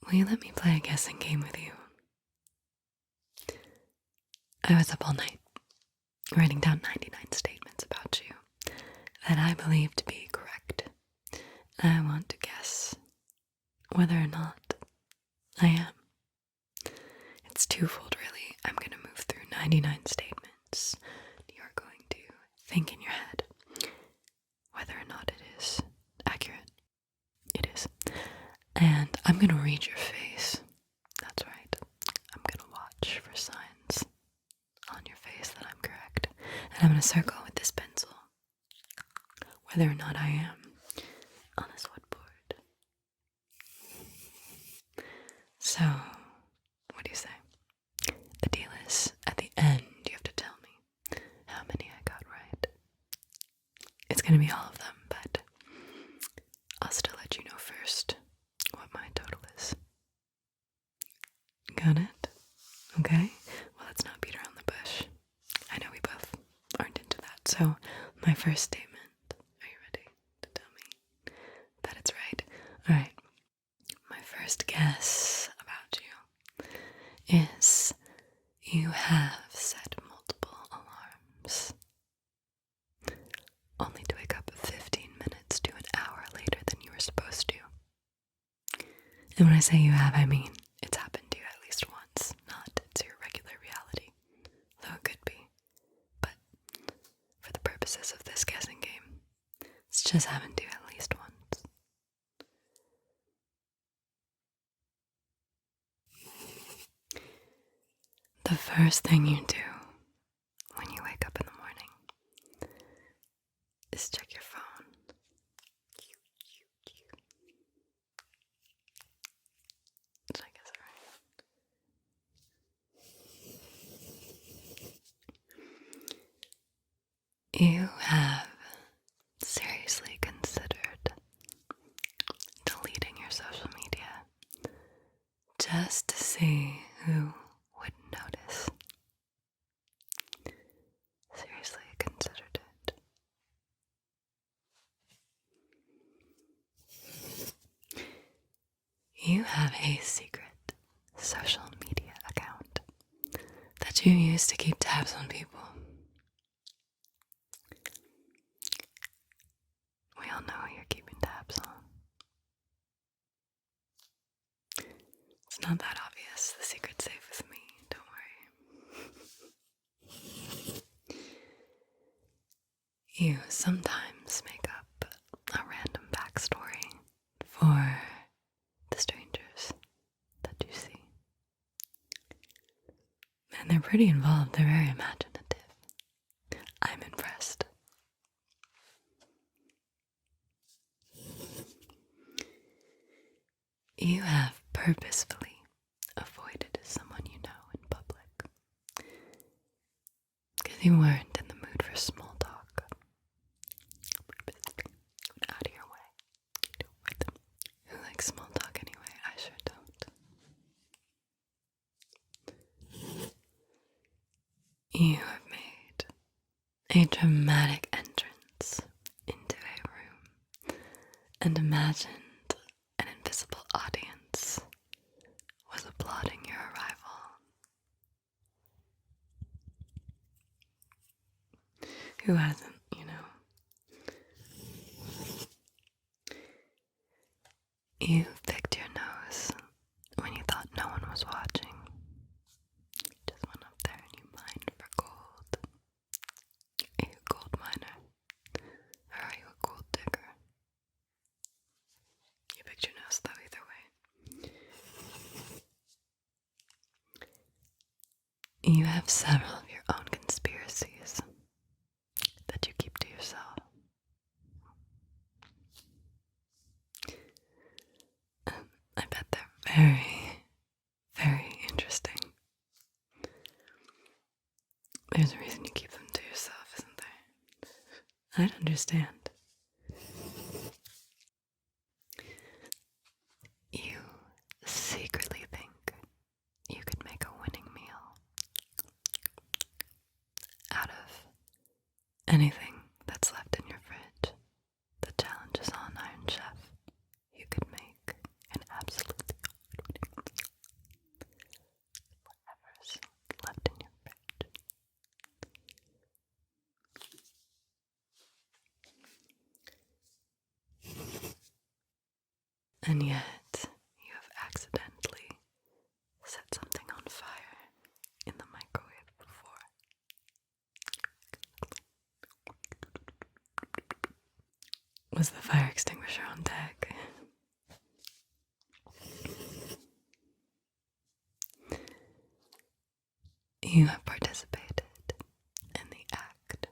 Will you let me play a guessing game with you? I was up all night, writing down 99 statements about you that I believe to be correct. I want to guess whether or not I am. It's twofold, really. I'm going to move through 99 statements. You're going to think in your head whether or not it is accurate. It is. And I'm going to read your face. That's right. I'm going to watch for signs on your face that I'm correct. And I'm going to circle with this pencil whether or not I am on this wood board. So, what do you say? The deal is, at the end, you have to tell me how many I got right. It's going to be all of them, but I'll still let you know first what my total is. Got it? Okay? Well, let's not beat around the bush. I know we both aren't into that, so my first statement. Are you ready to tell me that it's right? Alright. My first guess about you is you have set multiple alarms, only to wake up 15 minutes to an hour later than you were supposed to. And when I say you have, I mean it's happened to you at least once, not it's your regular reality, though it could be. But for the purposes of this guessing game, it's just happened to you at least once. The first thing you do when you wake up in the morning is check your phone. Did I guess it right? You have seriously considered deleting your social media just to see who would notice. Seriously considered it. You have a secret social media account that you use to keep tabs on people. We all know who you're keeping tabs on. It's not that obvious. The secret's safe with me. Don't worry. You sometimes make up a random backstory for the strangers that you see. And they're pretty involved. They're very imaginative. I'm impressed. You have purposefully avoided someone you know in public because you weren't in the mood for small talk. Purposefully went out of your way to avoid them. Who likes small talk anyway? I sure don't. You have made a dramatic entrance into a room and imagined an invisible audience was applauding your arrival. Who hasn't, you know? You picked your nose when you thought no one was watching. You just went up there and you mined for gold. Are you a gold miner? Or are you a gold digger? You picked your nose though, either way. You have several of your own conspiracies that you keep to yourself. I bet they're very, very interesting. There's a reason you keep them to yourself, isn't there? I'd understand. You secretly think you could make a winning meal out of anything that's left in your fridge. The challenge is on, Iron Chef. You could make an absolutely winning And yet, you have accidentally set something on fire in the microwave before. Was the fire extinguisher on deck? You have participated in the act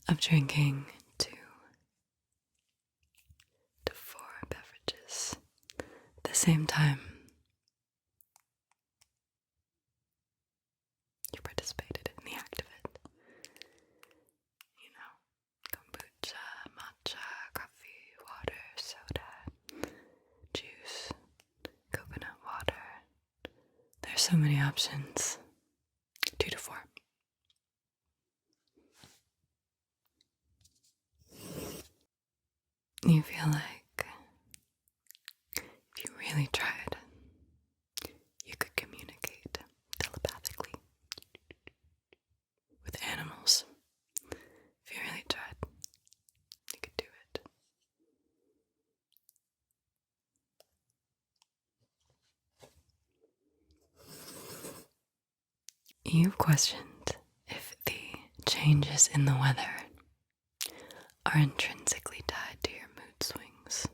of drinking two to four beverages at the same time. You participated in the act of it. You know, kombucha, matcha, coffee, water, soda, juice, coconut water. There's so many options. 2 to 4. You feel like if you really tried, you could communicate telepathically with animals. If you really tried, you could do it. You've questioned if the changes in the weather are intrinsically tied to your mood swings.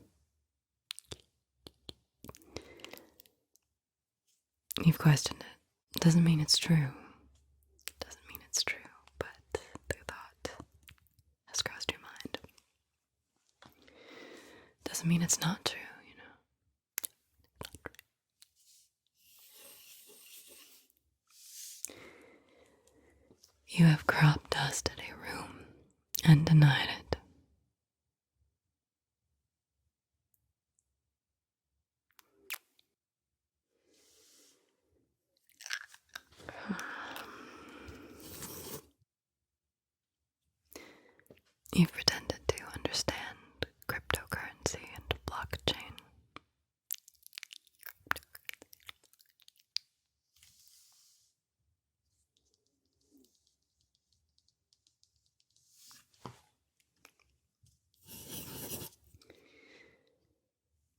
You've questioned it. Doesn't mean it's true. Doesn't mean it's true, but the thought has crossed your mind. Doesn't mean it's not true, you know. You have crop dusted a room and denied it. You've pretended to understand cryptocurrency and blockchain.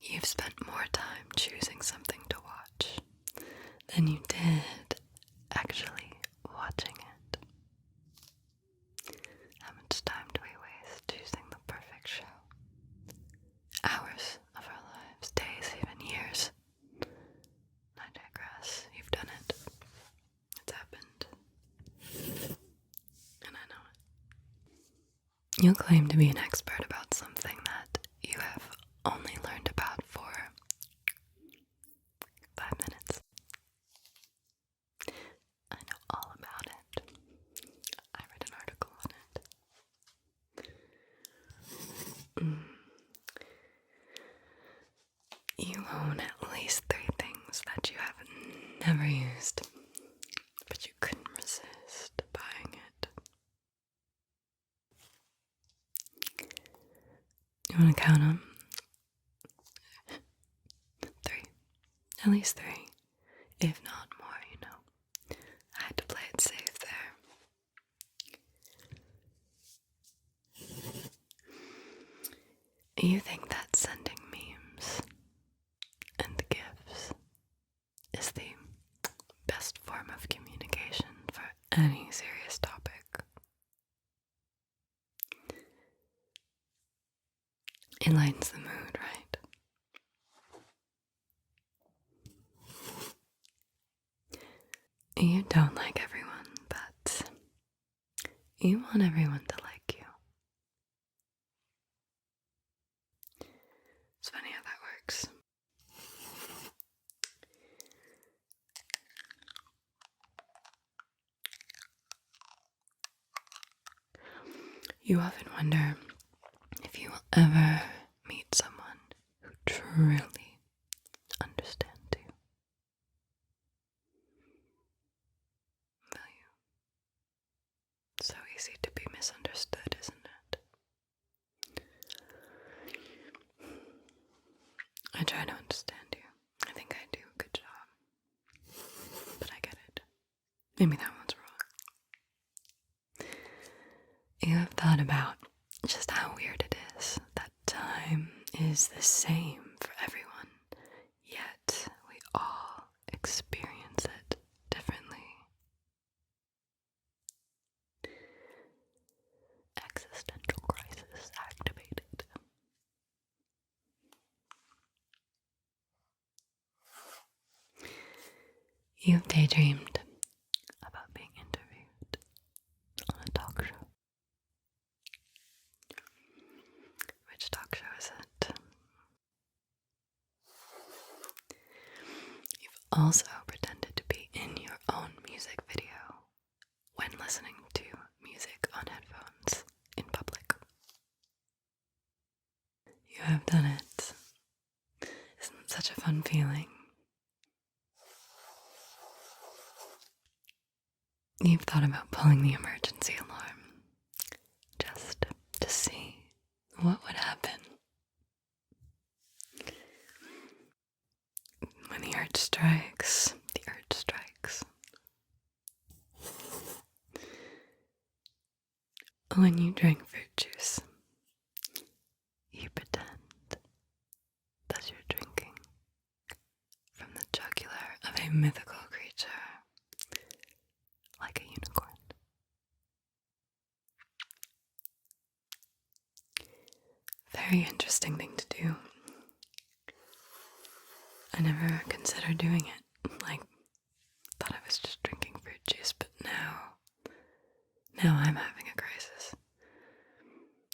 You've spent more time choosing something to watch than you did actually watching it. How much time do we waste choosing the perfect show? Hours of our lives, days, even years. I digress. You've done it. It's happened. And I know it. You claim to be an expert about something that you have only learned about for 5 minutes. I know all about it. I read an article on it. You own at least 3 things that you have never used, but you couldn't resist buying it. You want to count them? 3. At least 3. If not more, you know. I had to play it safe there. You think that sending memes and gifs is the best form of communication for any serious topic. It lightens the mood, right? You don't like everyone, but you want everyone to like you. It's funny how that works. You often wonder if you will ever meet someone who truly understands you. Will you? It's so easy to be misunderstood, isn't it? I try to understand you. I think I do a good job. But I get it. Maybe that one's wrong. You have thought about just how weird it is that time is the same for everyone. You've daydreamed about being interviewed on a talk show. Which talk show is it? You've also pretended to be in your own music video when listening to music on headphones in public. You have done it. Isn't it such a fun feeling? You've thought about pulling the emergency alarm just to see what would happen when the urge strikes. When you drink fruit juice, you pretend that you're drinking from the jugular of a mythical creature like a unicorn. Very interesting thing to do. I never considered doing it. Thought I was just drinking fruit juice, but now I'm having a crisis.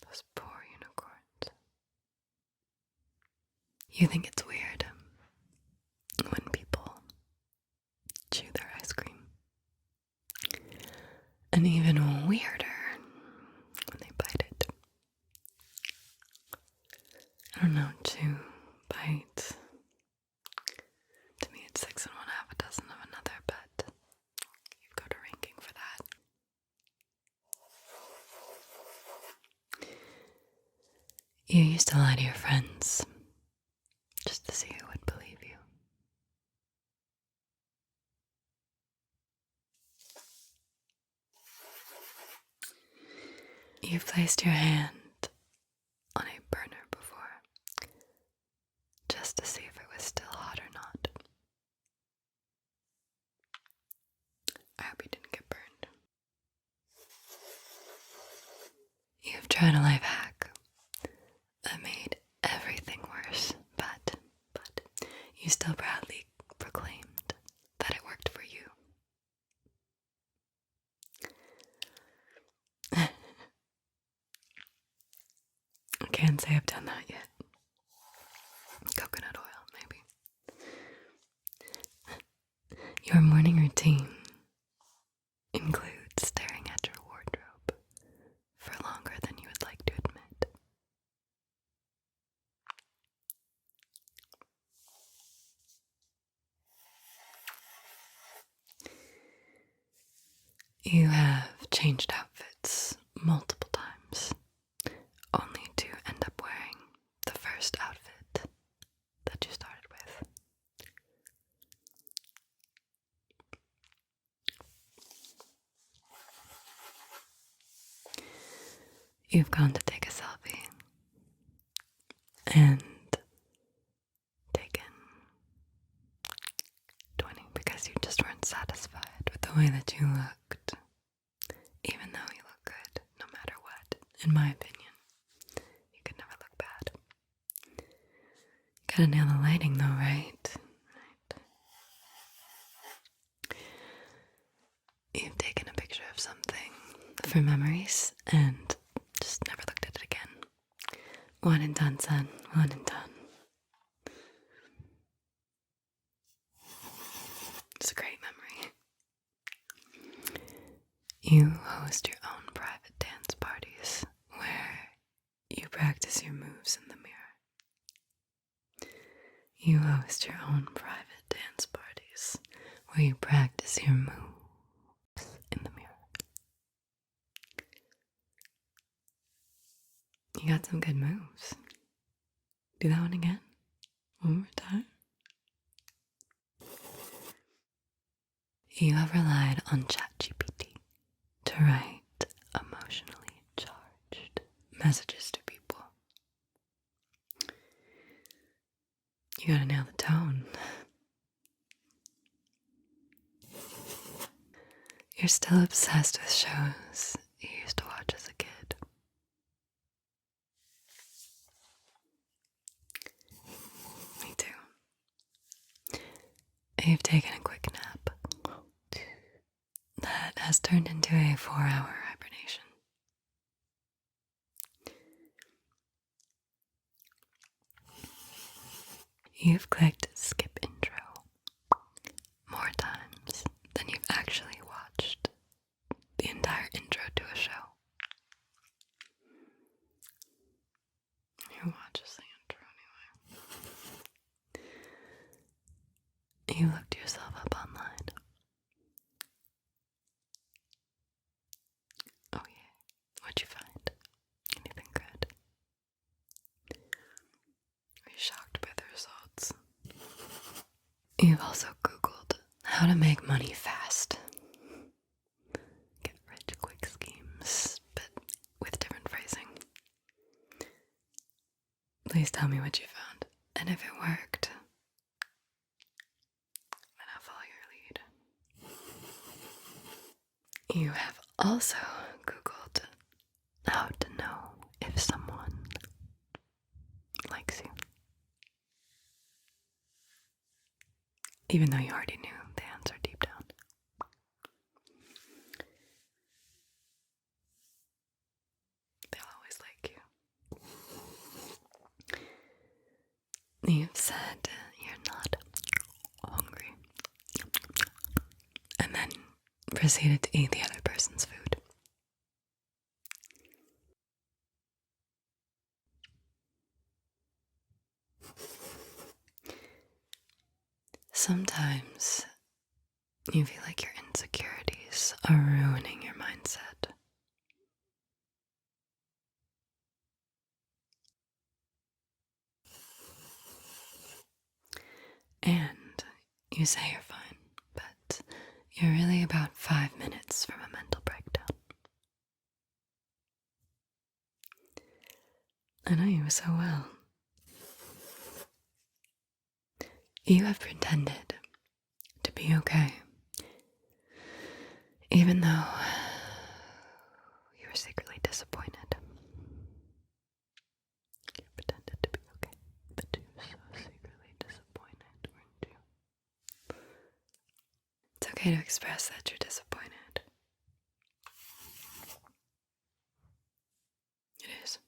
Those poor unicorns. You think it's weird when people chew their ice cream. And even weirder when they bite it. I don't know, chew, bite. To me it's 6 and 1/2 a dozen of another, but you go to ranking for that. You used to lie to your friends just to see who would believe you. You've placed your hand on a burner before, just to see if it was still hot or not. I hope you didn't get burned. You've tried a life hack that made everything worse, but you still proudly proclaimed that it worked for you. I can't say I've done that yet. Coconut oil, maybe. Your morning routine includes staring at your wardrobe for longer than you would like to admit. You have changed outfits multiple times, only to end up wearing the first outfit that you started with. You've gone to take a selfie and taken 20 because you just weren't satisfied with the way that you looked, even though you look good no matter what. In my opinion, you could never look bad. Gotta nail the lighting though, right? You've taken a picture of something for memories and just never looked at it again. One and done, son. One and done. It's a great memory. You host your own private dance parties where you practice your moves in the mirror. You host your own private dance parties where you practice your moves in the mirror. You got some good moves. Do that one again. One more time. You have relied on ChatGPT to write emotionally charged messages to people. You gotta nail the tone. You're still obsessed with shows you used to watch as a kid. Me too. You've taken a quick nap has turned into a 4-hour hibernation. You've clicked skip intro more times than you've actually watched the entire intro to a show. Who watches the intro anyway? You looked yourself up online. Oh yeah, what'd you find? Anything good? Are you shocked by the results? You've also Googled how to make money fast. Get rich quick schemes, but with different phrasing. Please tell me what you found, and if it worked, then I'll follow your lead. You have also Googled how to know if someone likes you. Even though you already knew the answer deep down. They'll always like you. You've said you're not hungry. And then proceeded to eat the other person's food. Sometimes you feel like your insecurities are ruining your mindset. And you say you're fine, but you're really about 5 minutes from a mental breakdown. I know you so well. You have pretended to be okay, even though you were secretly disappointed. You pretended to be okay, but you were so secretly disappointed, weren't you? It's okay to express that you're disappointed. It is.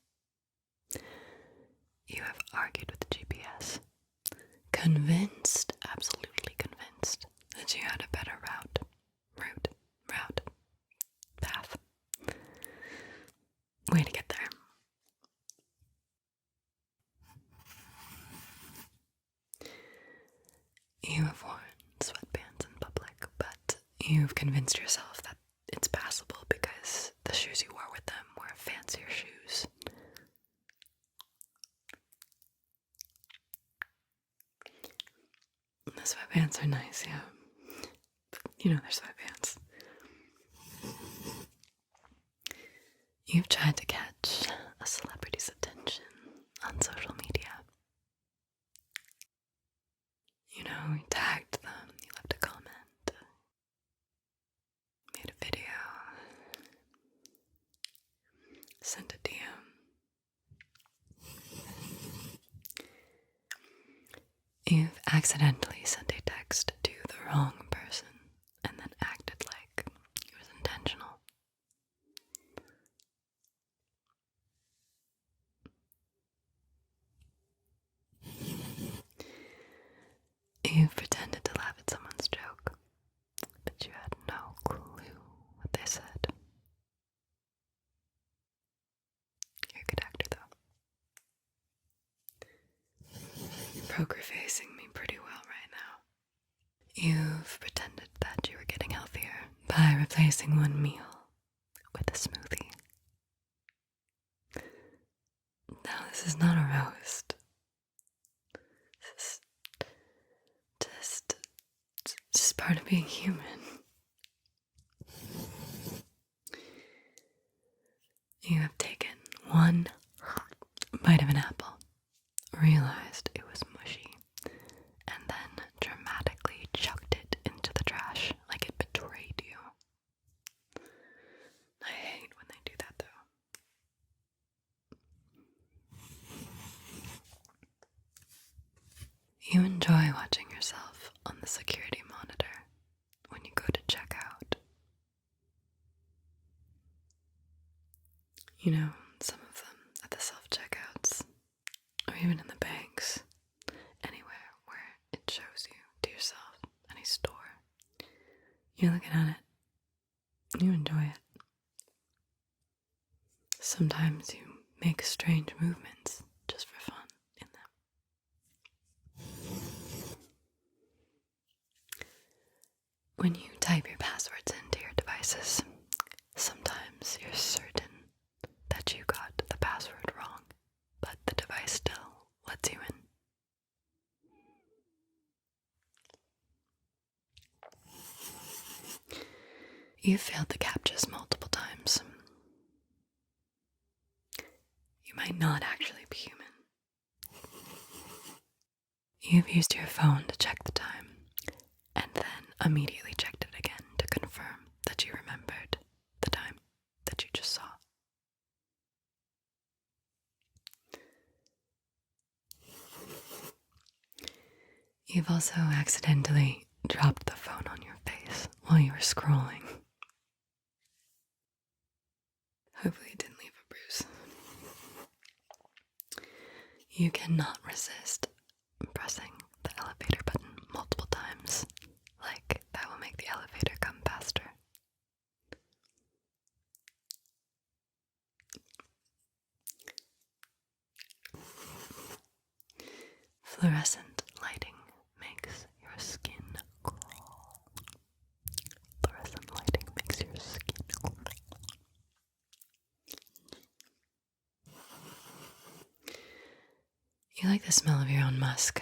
You have argued with the GPS, convinced, absolutely convinced, that you had a better route, path, way to get there. You have worn sweatpants in public, but you've convinced yourself that it's passable because the shoes you wore with them were fancier shoes. The sweatpants are nice, yeah. But you know they're sweatpants. You've tried to catch a celebrity's attention on social media. You know, you tagged them, you left a comment, made a video, sent a DM. You've accidentally sent a text to the wrong person and then acted like it was intentional. You've pretended to laugh at someone's joke, but you had no clue what they said. You're a good actor, though. Poker facing me pretty well right now. You've pretended that you were getting healthier by replacing one meal with a smoothie. Now, this is not a roast. This is just part of being human. You have taken one bite of an apple, realized it was mushy, and then dramatically chucked it into the trash like it betrayed you. I hate when they do that, though. You enjoy watching yourself on the security monitor when you go to check out. You know, some of them at the self-checkouts, or even in the banks, anywhere where it shows you to yourself, any store. You're looking at it, you enjoy it. Sometimes you make strange movements just for fun in them. When you type your passwords into your devices, sometimes you're certain that you got the password wrong, but the device still lets you in. You've failed the CAPTCHAs multiple times. You might not actually be human. You've used your phone to check the time, and then immediately checked it again to confirm that you remembered the time that you just saw. You've also accidentally dropped the phone on your face while you were scrolling. Hopefully it didn't leave a bruise. You cannot resist pressing the elevator button multiple times, like that will make the elevator come faster. Fluorescent lighting makes your skin crawl. Fluorescent lighting makes your skin crawl. You like the smell of your own musk.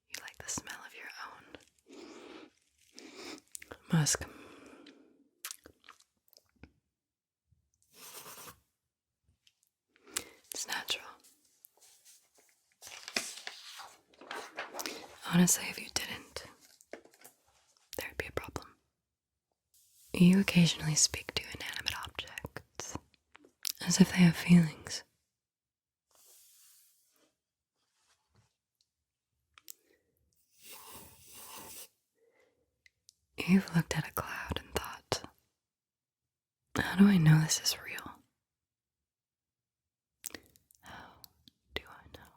You like the smell of your own musk. It's natural. Honestly, if you didn't, there'd be a problem. You occasionally speak to inanimate objects as if they have feelings. You've looked at a cloud and thought, how do I know this is real? How do I know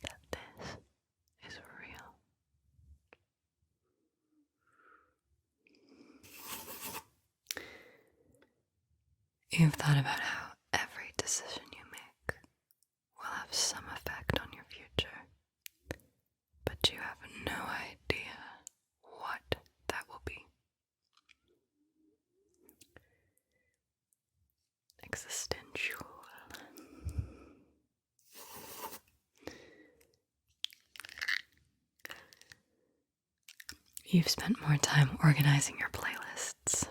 that this is real? You've thought about how every decision you make will have some effect on your future, but you have no idea what that will be. Existential. You've spent more time organizing your playlists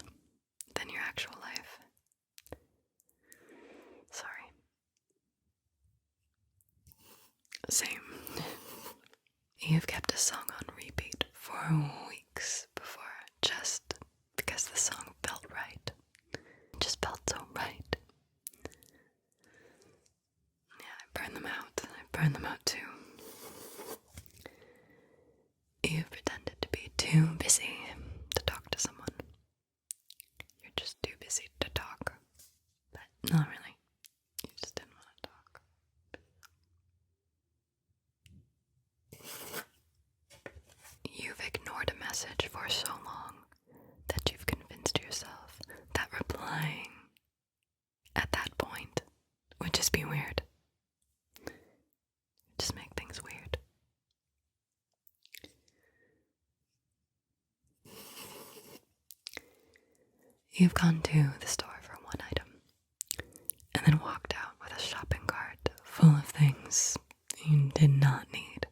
than your actual life. Sorry. Same. You've kept a song on repeat for weeks before just because the song felt right. It just felt so right. Yeah, I burned them out. I burned them out too. You've pretended to be too busy to talk to someone. You're just too busy to talk. But not really. You just didn't want to talk. You've ignored a message for so long that you've convinced yourself that replying at that point would just be weird. Just make things weird. You've gone to the store for one item and then walked out with a shopping cart full of things you did not need.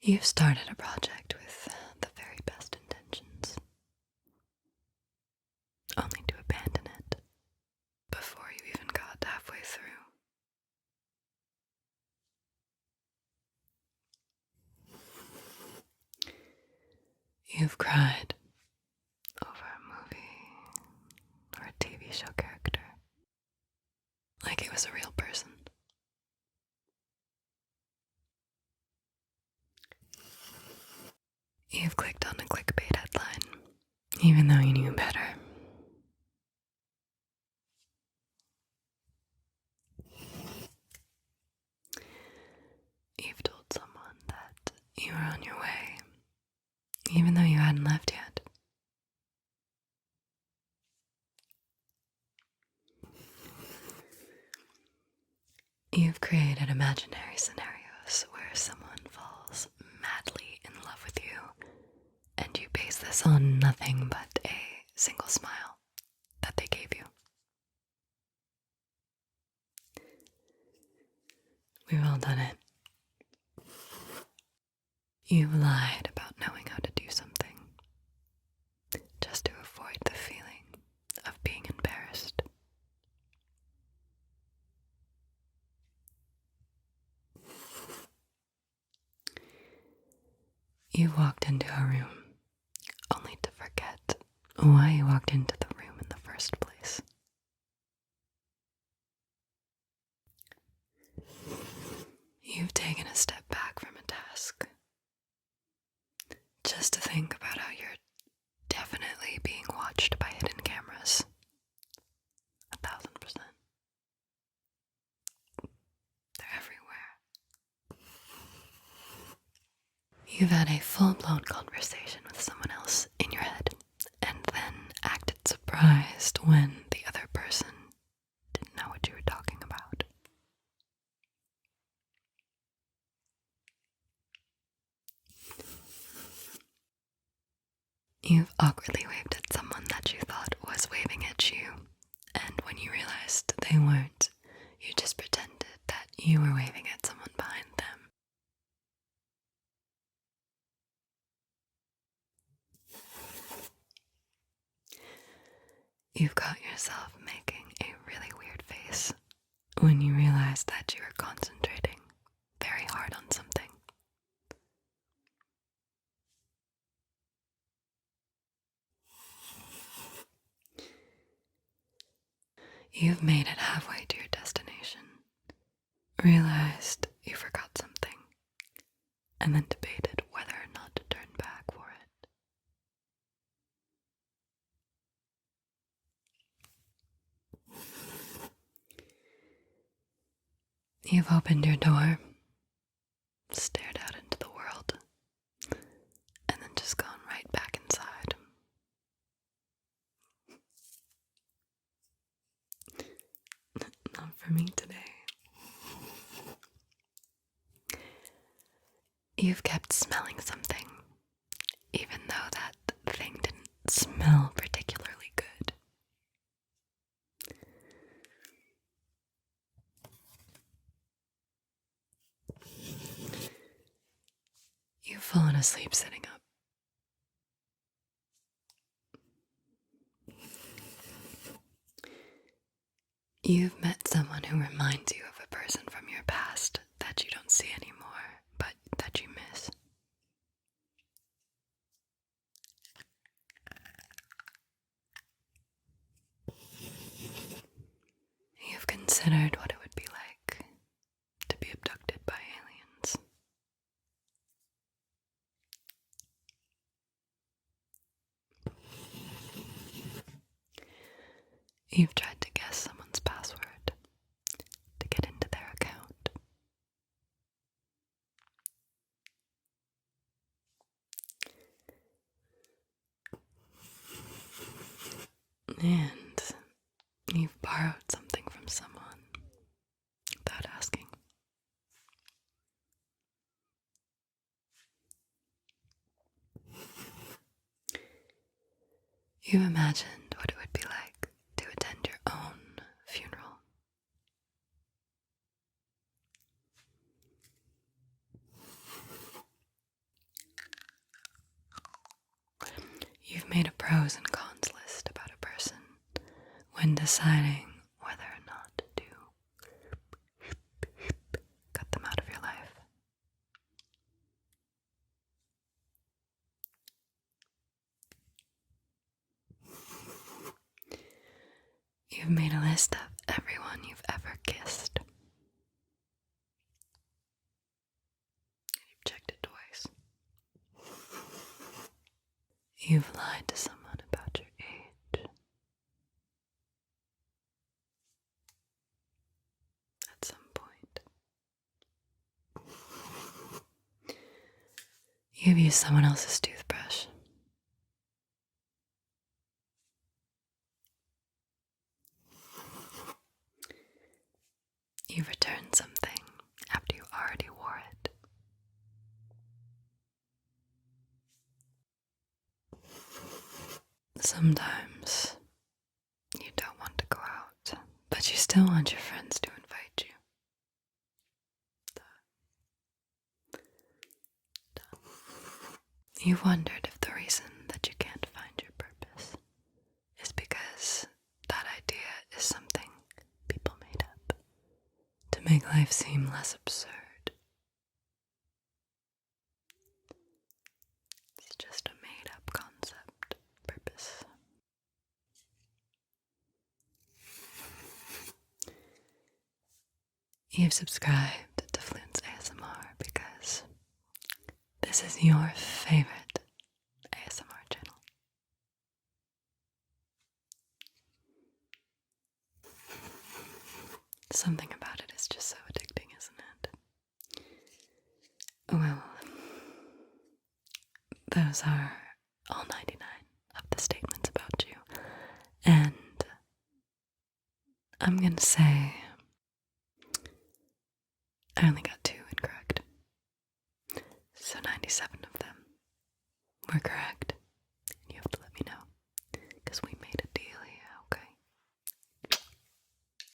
You've started a project with the very best intentions, only to abandon it before you even got halfway through. You've cried over a movie or a TV show character like it was a real person. You've created imaginary scenarios where someone falls madly in love with you, and you base this on nothing but a single smile that they gave you. We've all done it. You've lied about knowing how to do something just to avoid the feeling of being embarrassed. You walked into a room only to forget why you walked into the room in the first place. You've taken a step back from a task just to think about how you're definitely being watched by hidden cameras. 1,000%. They're everywhere. You've had a full-blown conversation with someone else in your head, and then acted surprised when the other person didn't know what you were talking about. You've awkwardly waved at someone that you thought was waving at you, and when you realized they weren't, you just pretended that you were waving at someone behind them. You've caught yourself making a really weird face when you realized that you were concentrating very hard on something. You've made it halfway to your destination, realized you forgot something, and then debated whether or not to turn back for it. You've opened your door, stared out into the world, and then just gone right back inside. Not for me today. You've kept smelling something, even though that thing didn't smell particularly good. You've fallen asleep sitting up. You've met someone who reminds you of a person from your past that you don't see anymore, but that you miss. You've considered what it would be like to be abducted by aliens. You've tried to guess someone's password to get into their account. And you've borrowed something from someone without asking. You've imagined what it would be like to attend your own funeral. You've made a pros and cons list about a person when deciding whether or not to cut them out of your life. You've made a list of everyone you've ever kissed. You've checked it twice. You've lied to someone about your age. At some point. You've used someone else's toothbrush. You've returned something Sometimes you don't want to go out, but you still want your friends to invite you. You've wondered if the reason that you can't find your purpose is because that idea is something people made up to make life seem less absurd. It's just a made-up concept, purpose. You've subscribed to Floontz ASMR because this is your favorite ASMR channel. Something about it is just so addicting, isn't it? Well, those are all 99 of the statements about you. And I'm gonna say I only got 2 incorrect. So 97 of them were correct.